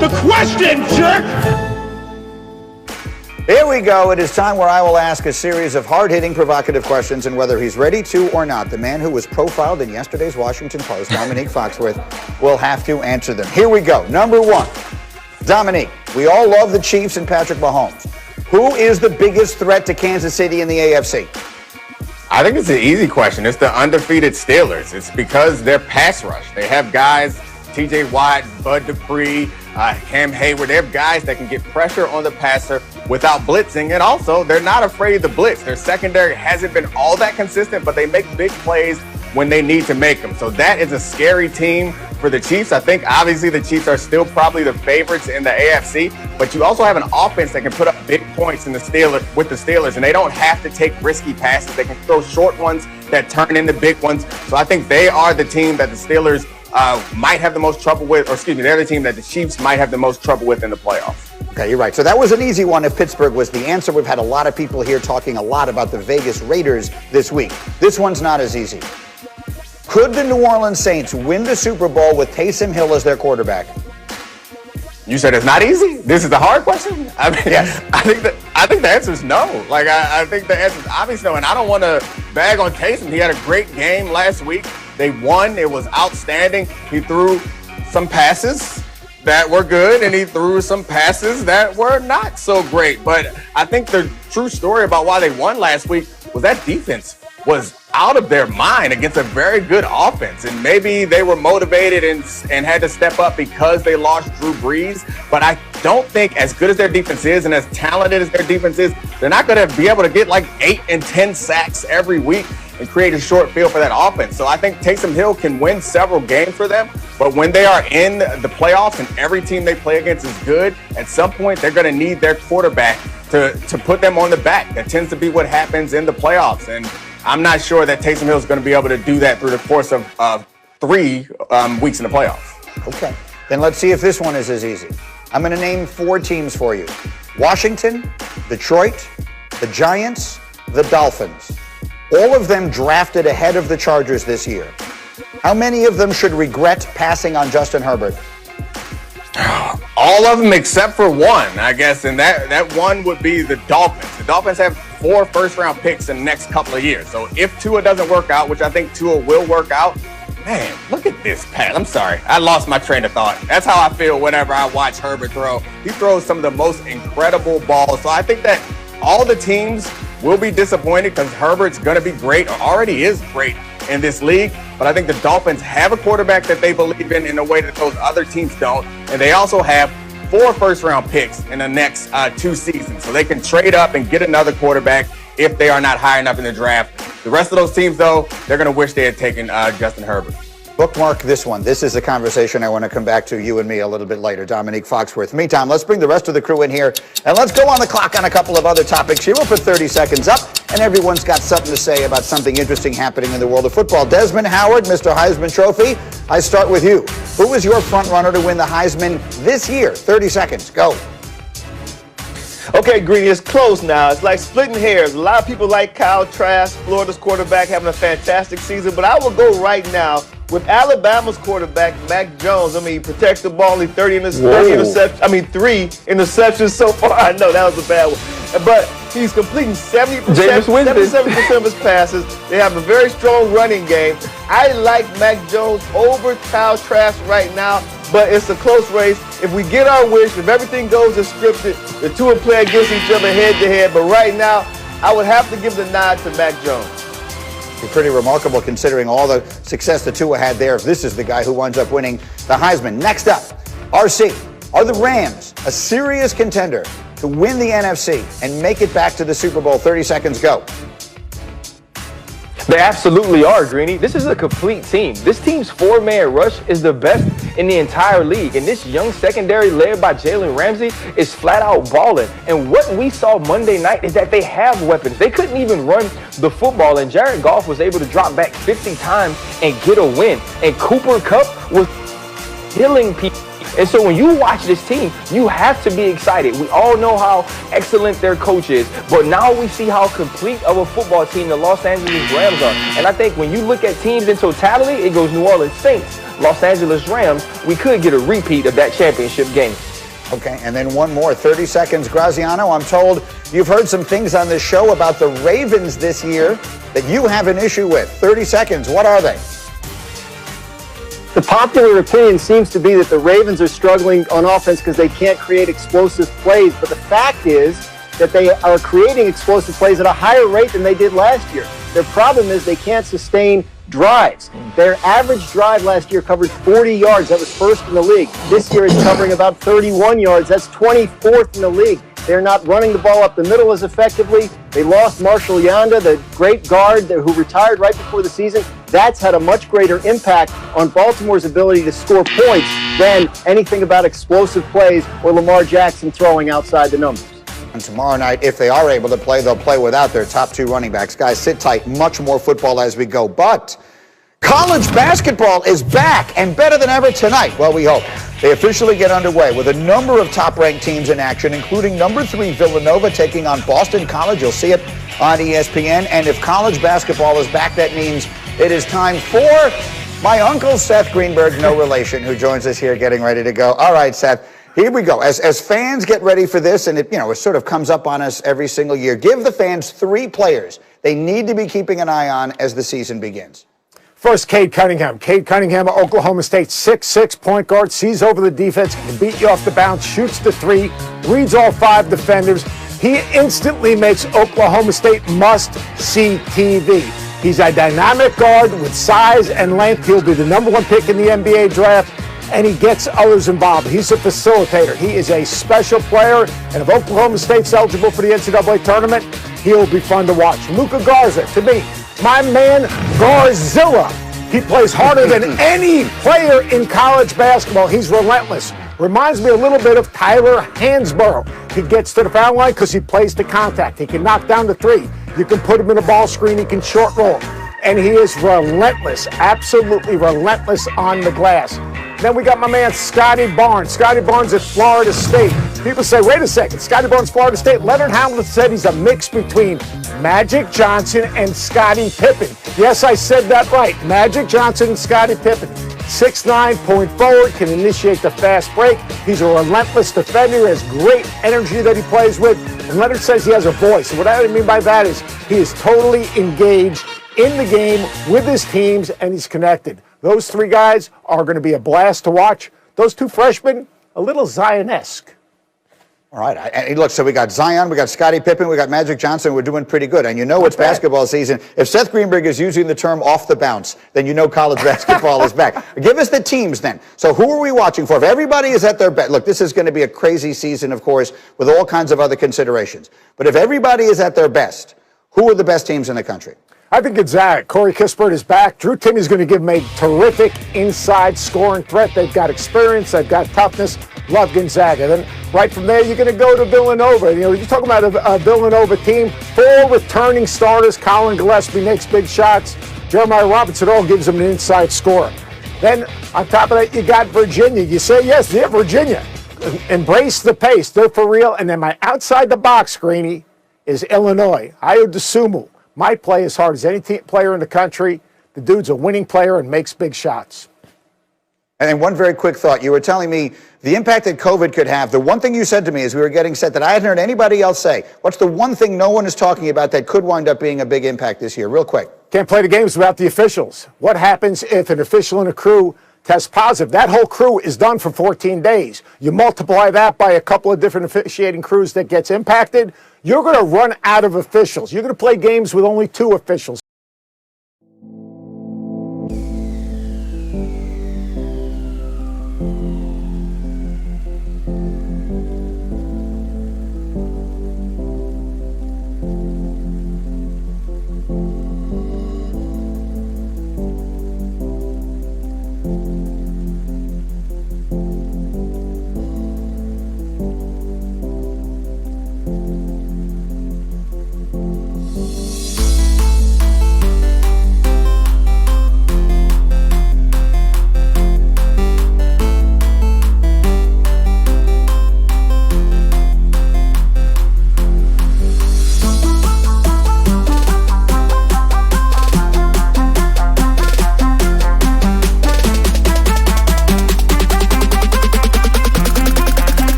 the question, jerk! Here we go. It is time where I will ask a series of hard-hitting, provocative questions, and whether he's ready to or not, the man who was profiled in yesterday's Washington Post, Dominique Foxworth, will have to answer them. Here we go. Number one, Dominique, we all love the Chiefs and Patrick Mahomes. Who is the biggest threat to Kansas City in the AFC? I think it's an easy question. It's the undefeated Steelers. It's because they're pass rush. They have guys, TJ Watt, Bud Dupree, Cam Hayward. They have guys that can get pressure on the passer without blitzing. And also, they're not afraid to blitz. Their secondary hasn't been all that consistent, but they make big plays when they need to make them. So that is a scary team for the Chiefs. I think obviously the Chiefs are still probably the favorites in the AFC, but you also have an offense that can put up big points in the Steelers, and they don't have to take risky passes. They can throw short ones that turn into big ones. So I think they are the team that the Steelers might have the most trouble with, or excuse me, they're the team that the Chiefs might have the most trouble with in the playoffs. Okay, you're right. So that was an easy one if Pittsburgh was the answer. We've had a lot of people here talking a lot about the Vegas Raiders this week. This one's not as easy. Could the New Orleans Saints win the Super Bowl with Taysom Hill as their quarterback? You said it's not easy? This is the hard question? I mean, yes. I think the answer is no. Like, I think the answer is obvious no, and I don't want to bag on Taysom. He had a great game last week. They won. It was outstanding. He threw some passes that were good, and he threw some passes that were not so great. But I think the true story about why they won last week was that defense was out of their mind against a very good offense. And maybe they were motivated and had to step up because they lost Drew Brees. But I don't think, as good as their defense is and as talented as their defense is, they're not going to be able to get like 8 and 10 sacks every week and create a short field for that offense. So I think Taysom Hill can win several games for them. But when they are in the playoffs and every team they play against is good, at some point they're going to need their quarterback to put them on the back. That tends to be what happens in the playoffs. And I'm not sure that Taysom Hill is going to be able to do that through the course of 3 weeks in the playoffs. Okay. Then let's see if this one is as easy. I'm going to name 4 teams for you. Washington, Detroit, the Giants, the Dolphins. All of them drafted ahead of the Chargers this year. How many of them should regret passing on Justin Herbert? All of them except for one, I guess, and that one would be the Dolphins. The Dolphins have 4 first-round picks in the next couple of years. So if Tua doesn't work out, which I think Tua will work out, man, look at this pass. I'm sorry. I lost my train of thought. That's how I feel whenever I watch Herbert throw. He throws some of the most incredible balls. So I think that all the teams will be disappointed because Herbert's going to be great, or already is great in this league. But I think the Dolphins have a quarterback that they believe in a way that those other teams don't. And they also have 4 first-round picks in the next 2 seasons. So they can trade up and get another quarterback if they are not high enough in the draft. The rest of those teams, though, they're going to wish they had taken Justin Herbert. Bookmark this one. This is a conversation I want to come back to, you and me, a little bit later. Dominique Foxworth. Meantime, let's bring the rest of the crew in here, and let's go on the clock on a couple of other topics here. We'll put 30 seconds up, and everyone's got something to say about something interesting happening in the world of football. Desmond Howard, Mr. Heisman Trophy, I start with you. Who is your front runner to win the Heisman this year? 30 seconds. Go. Okay, Greeny, it's close now. It's like splitting hairs. A lot of people like Kyle Trask, Florida's quarterback, having a fantastic season. But I will go right now with Alabama's quarterback, Mac Jones. I mean, he protects the ball. He's 3 interceptions so far. I know that was a bad one. But he's completing 77% of his passes. They have a very strong running game. I like Mac Jones over Kyle Trask right now. But it's a close race. If we get our wish, if everything goes as scripted, the two will play against each other head-to-head. But right now, I would have to give the nod to Mac Jones. It's pretty remarkable considering all the success the Tua had there, if this is the guy who winds up winning the Heisman. Next up, RC. Are the Rams a serious contender to win the NFC and make it back to the Super Bowl? 30 seconds, go. They absolutely are, Greeny. This is a complete team. This team's 4-man rush is the best in the entire league. And this young secondary led by Jalen Ramsey is flat out balling. And what we saw Monday night is that they have weapons. They couldn't even run the football. And Jared Goff was able to drop back 50 times and get a win. And Cooper Kupp was killing people And so when you watch this team, you have to be excited. We all know how excellent their coach is, but now we see how complete of a football team the Los Angeles Rams are. And I think when you look at teams in totality, it goes New Orleans Saints, Los Angeles Rams. We could get a repeat of that championship game. Okay, and then one more, 30 seconds. Graziano, I'm told you've heard some things on this show about the Ravens this year that you have an issue with. 30 seconds, what are they? The popular opinion seems to be that the Ravens are struggling on offense because they can't create explosive plays. But the fact is that they are creating explosive plays at a higher rate than they did last year. Their problem is they can't sustain drives. Their average drive last year covered 40 yards. That was first in the league. This year it's covering about 31 yards. That's 24th in the league. They're not running the ball up the middle as effectively. They lost Marshall Yanda, the great guard who retired right before the season. That's had a much greater impact on Baltimore's ability to score points than anything about explosive plays or Lamar Jackson throwing outside the numbers. And tomorrow night, if they are able to play, they'll play without their top two running backs. Guys, sit tight. Much more football as we go. But college basketball is back and better than ever tonight. Well, we hope. They officially get underway with a number of top-ranked teams in action, including number 3 Villanova taking on Boston College. You'll see it on ESPN. And if college basketball is back, that means it is time for my uncle Seth Greenberg, no relation, who joins us here getting ready to go. All right, Seth. Here we go. As fans get ready for this, and it sort of comes up on us every single year, give the fans 3 players they need to be keeping an eye on as the season begins. First, Cade Cunningham. Cade Cunningham of Oklahoma State, 6'6", point guard, sees over the defense, can beat you off the bounce, shoots the 3, reads all 5 defenders. He instantly makes Oklahoma State must-see TV. He's a dynamic guard with size and length. He'll be the number 1 pick in the NBA draft. And he gets others involved. He's a facilitator. He is a special player. And if Oklahoma State's eligible for the NCAA tournament, he'll be fun to watch. Luka Garza, to me, my man Garzilla. He plays harder than any player in college basketball. He's relentless. Reminds me a little bit of Tyler Hansborough. He gets to the foul line because he plays to contact. He can knock down the 3. You can put him in a ball screen. He can short roll. And he is relentless, absolutely relentless on the glass. Then we got my man Scotty Barnes. Scotty Barnes at Florida State. People say, wait a second, Scotty Barnes, Florida State. Leonard Hamilton said he's a mix between Magic Johnson and Scottie Pippen. Yes, I said that right. Magic Johnson and Scottie Pippen. 6'9", point forward, can initiate the fast break. He's a relentless defender, has great energy that he plays with. And Leonard says he has a voice. And what I mean by that is he is totally engaged in the game with his teams, and he's connected. Those 3 guys are going to be a blast to watch. Those 2 freshmen, a little Zion-esque. All right. And look, so we got Zion, we got Scottie Pippen, we got Magic Johnson. We're doing pretty good. And it's basketball season. If Seth Greenberg is using the term off the bounce, then college basketball is back. Give us the teams then. So who are we watching for? If everybody is at their best, look, this is going to be a crazy season, of course, with all kinds of other considerations. But if everybody is at their best, who are the best teams in the country? I think Gonzaga. Corey Kispert is back. Drew Timmy's going to give him a terrific inside scoring threat. They've got experience. They've got toughness. Love Gonzaga. Then right from there, you're going to go to Villanova. You're talking about a Villanova team. 4 returning starters. Colin Gillespie makes big shots. Jeremiah Robinson all gives them an inside scorer. Then on top of that, you got Virginia. You say, yes, yeah, Virginia. Embrace the pace. They're for real. And then my outside the box, Greeny, is Illinois. Ayo Dosunmu might play as hard as any player in the country. The dude's a winning player and makes big shots. And then one very quick thought. You were telling me the impact that COVID could have. The one thing you said to me as we were getting set that I hadn't heard anybody else say. What's the one thing no one is talking about that could wind up being a big impact this year? Real quick. Can't play the games without the officials. What happens if an official in a crew tests positive? That whole crew is done for 14 days. You multiply that by a couple of different officiating crews that gets impacted. You're going to run out of officials. You're going to play games with only 2 officials.